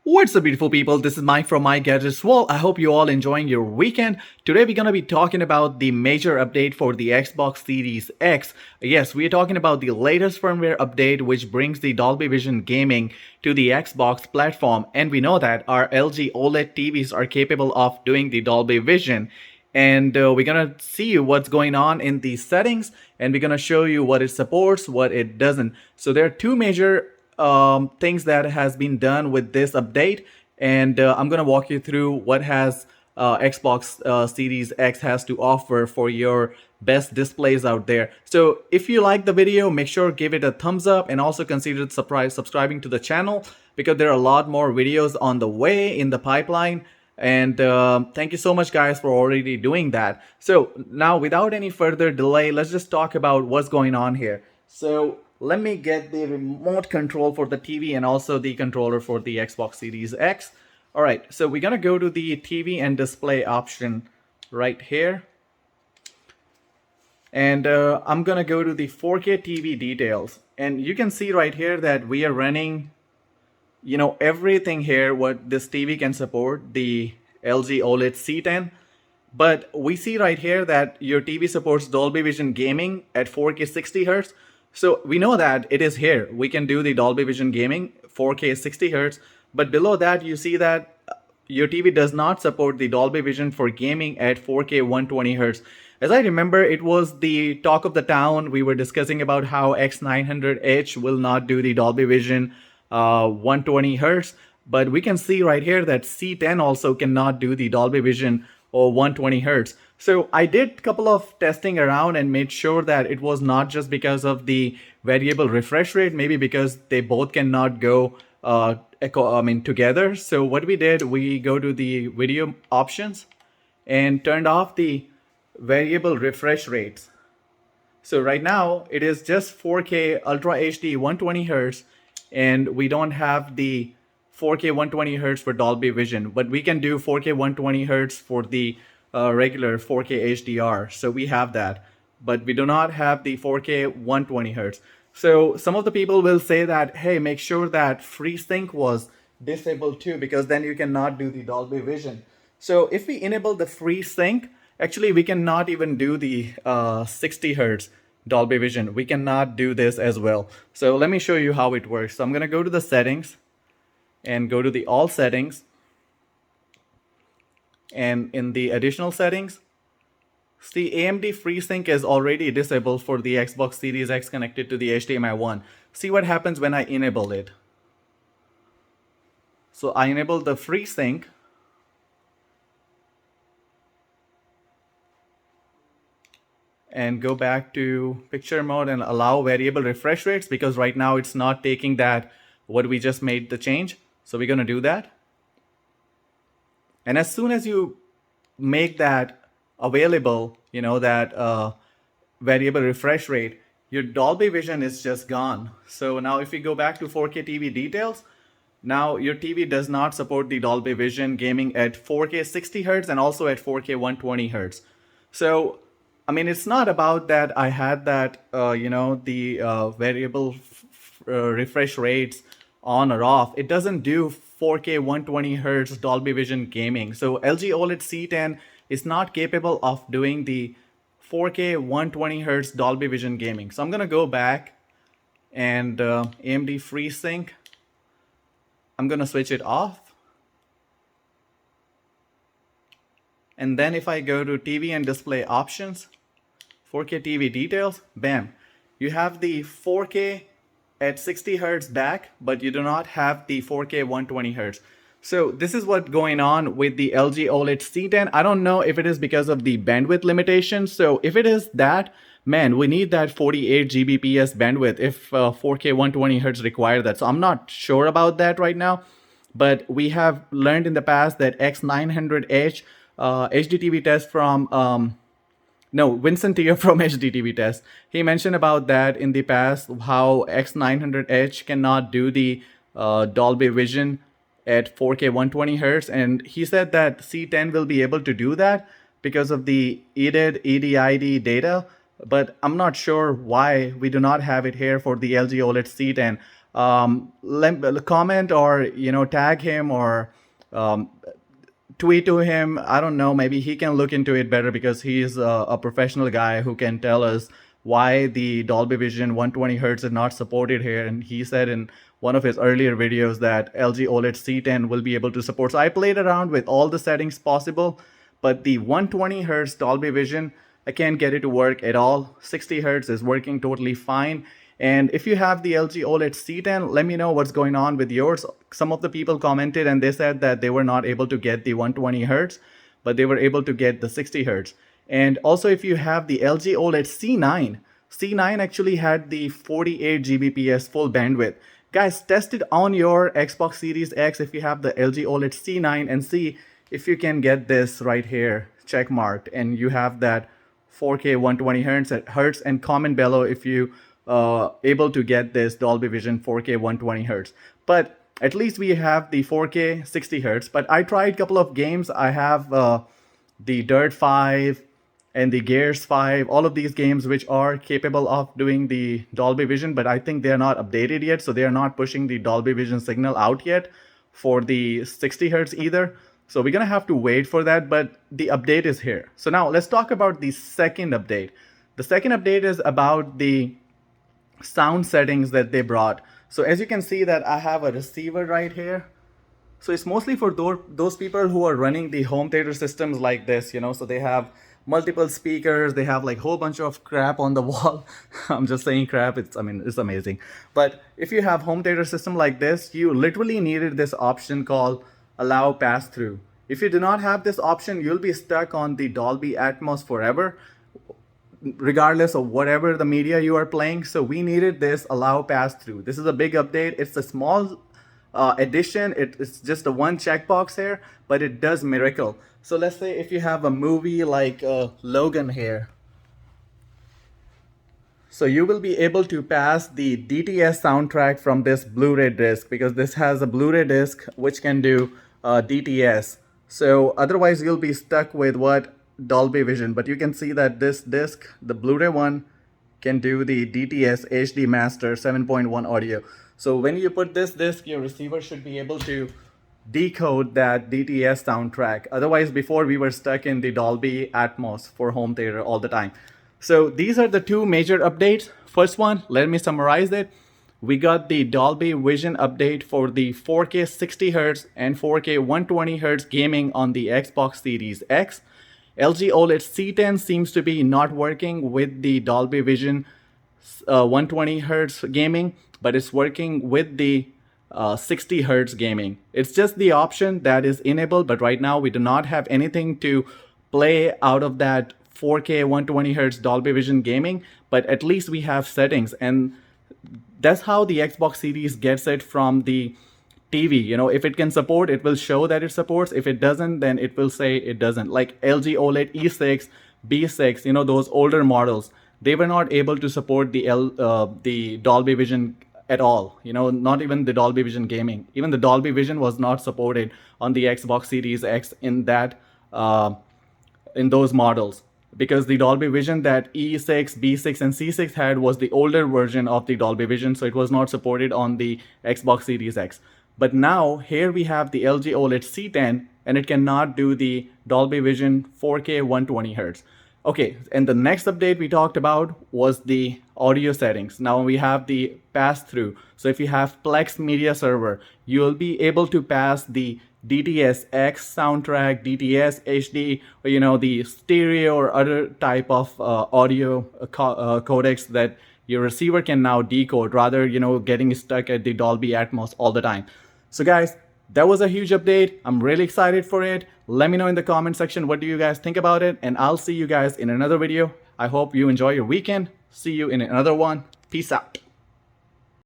What's up, beautiful people? This is Mike from My Gadgets World. I hope you all enjoying your weekend. Today we're gonna be talking about the major update for the Xbox Series X. Yes, we're talking about the latest firmware update which brings the Dolby Vision Gaming to the Xbox platform. And we know that our LG OLED TVs are capable of doing the Dolby Vision. And we're gonna see what's going on in the settings, and we're gonna show you what it supports, what it doesn't. So there are two major things that has been done with this update, and I'm gonna walk you through what has Xbox Series X has to offer for your best displays out there. So if you like the video, make sure give it a thumbs up, and also consider subscribing to the channel, because there are a lot more videos on the way in the pipeline. And thank you so much, guys, for already doing that. So now, without any further delay, let's just talk about what's going on here. So let me get the remote control for the TV and also the controller for the Xbox Series X. All right, so we're gonna go to the TV and display option right here. And I'm gonna go to the 4K TV details. And you can see right here that we are running, everything here what this TV can support, the LG OLED C10. But we see right here that your TV supports Dolby Vision Gaming at 4K 60 Hz. So we know that it is here. We can do the Dolby Vision Gaming 4K 60 Hz. But below that, you see that your TV does not support the Dolby Vision for gaming at 4K 120 Hz. As I remember, it was the talk of the town. We were discussing about how X900H will not do the Dolby Vision 120 Hz. But we can see right here that C10 also cannot do the Dolby Vision or 120 Hz. So I did a couple of testing around and made sure that it was not just because of the variable refresh rate, maybe because they both cannot go together. So what we did, we go to the video options and turned off the variable refresh rates. So right now it is just 4K Ultra HD 120 Hz, and we don't have the 4K 120 Hz for Dolby Vision, but we can do 4K 120 Hz for the regular 4K HDR. So we have that, but we do not have the 4K 120 Hz. So some of the people will say that, hey, make sure that FreeSync was disabled too, because then you cannot do the Dolby Vision. So if we enable the FreeSync, actually we cannot even do the 60 Hz Dolby Vision. We cannot do this as well. So let me show you how it works. So I'm gonna go to the settings and go to the all settings, and in the additional settings, see AMD FreeSync is already disabled for the Xbox Series X connected to the HDMI 1. See what happens when I enable it. So I enable the FreeSync, and go back to picture mode and allow variable refresh rates, because right now it's not taking that what we just made the change. So we're going to do that. And as soon as you make that available, that variable refresh rate, your Dolby Vision is just gone. So now if we go back to 4K TV details, now your TV does not support the Dolby Vision Gaming at 4K 60 Hz and also at 4K 120 Hz. So, it's not about that I had that, the variable refresh rates on or off. It doesn't do 4K 120 Hz Dolby Vision Gaming. So LG OLED C10 is not capable of doing the 4K 120 Hz Dolby Vision Gaming. So I'm gonna go back and AMD FreeSync, I'm gonna switch it off. And then if I go to TV and display options, 4K TV details, bam, you have the 4K at 60 Hz back, but you do not have the 4K 120 Hz. So this is what's going on with the LG OLED C10. I don't know if it is because of the bandwidth limitation. So if it is that, man, we need that 48 Gbps bandwidth if 4K 120 Hz require that. So I'm not sure about that right now, but we have learned in the past that X900H HDTV test from Vincent here from HDTV Test. He mentioned about that in the past, how X900H cannot do the Dolby Vision at 4K 120 Hz. And he said that C10 will be able to do that because of the EDID data. But I'm not sure why we do not have it here for the LG OLED C10. comment or tag him or tweet to him. I don't know, maybe he can look into it better because he's a professional guy who can tell us why the Dolby Vision 120 hertz is not supported here. And he said in one of his earlier videos that LG OLED C10 will be able to support. So I played around with all the settings possible, but the 120 hertz Dolby Vision, I can't get it to work at all. 60 hertz is working totally fine. And if you have the LG OLED C10, let me know what's going on with yours. Some of the people commented and they said that they were not able to get the 120 hertz, but they were able to get the 60 hertz. And also if you have the LG OLED C9, C9 actually had the 48 Gbps full bandwidth. Guys, test it on your Xbox Series X if you have the LG OLED C9 and see if you can get this right here check marked and you have that 4K 120 hertz, and comment below if you able to get this Dolby Vision 4K 120 hertz. But at least we have the 4K 60 hertz. But I tried a couple of games. I have the Dirt 5 and the Gears 5, all of these games which are capable of doing the Dolby Vision, but I think they're not updated yet, so they are not pushing the Dolby Vision signal out yet for the 60 hertz either. So we're gonna have to wait for that, but the update is here. So now let's talk about the second update. The second update is about the sound settings that they brought. So as you can see that I have a receiver right here. So it's mostly for those people who are running the home theater systems like this, so they have multiple speakers, they have like a whole bunch of crap on the wall. I'm just saying crap, it's amazing. But if you have home theater system like this, you literally needed this option called allow pass-through. If you do not have this option, you'll be stuck on the Dolby Atmos forever, regardless of whatever the media you are playing. So we needed this allow pass-through. This is a big update. It's a small addition. It's just a one checkbox here, but it does miracle. So let's say if you have a movie like Logan here, so you will be able to pass the DTS soundtrack from this Blu-ray disc, because this has a Blu-ray disc which can do DTS. So otherwise you'll be stuck with what? Dolby Vision. But you can see that this disc, the Blu-ray one, can do the DTS HD Master 7.1 audio. So when you put this disc, your receiver should be able to decode that DTS soundtrack. Otherwise, before we were stuck in the Dolby Atmos for home theater all the time. So these are the two major updates. First one, let me summarize it. We got the Dolby Vision update for the 4K 60 Hz and 4K 120 Hz gaming on the Xbox Series X. LG OLED C10 seems to be not working with the Dolby Vision 120 Hz gaming, but it's working with the 60 Hz gaming. It's just the option that is enabled, but right now we do not have anything to play out of that 4K 120 Hz Dolby Vision gaming, but at least we have settings, and that's how the Xbox Series gets it from the TV. If it can support, it will show that it supports. If it doesn't, then it will say it doesn't. Like LG OLED E6, B6, those older models, they were not able to support the Dolby Vision at all. Not even the Dolby Vision gaming. Even the Dolby Vision was not supported on the Xbox Series X in those models, because the Dolby Vision that E6, B6, and C6 had was the older version of the Dolby Vision, so it was not supported on the Xbox Series X. But now here we have the LG OLED C10, and it cannot do the Dolby Vision 4K 120 Hz. Okay, and the next update we talked about was the audio settings. Now we have the pass-through. So if you have Plex Media Server, you will be able to pass the DTS X soundtrack, DTS HD, or the stereo or other type of audio codecs that your receiver can now decode, rather getting stuck at the Dolby Atmos all the time. So guys, that was a huge update. I'm really excited for it. Let me know in the comment section what do you guys think about it, and I'll see you guys in another video. I hope you enjoy your weekend. See you in another one. Peace out.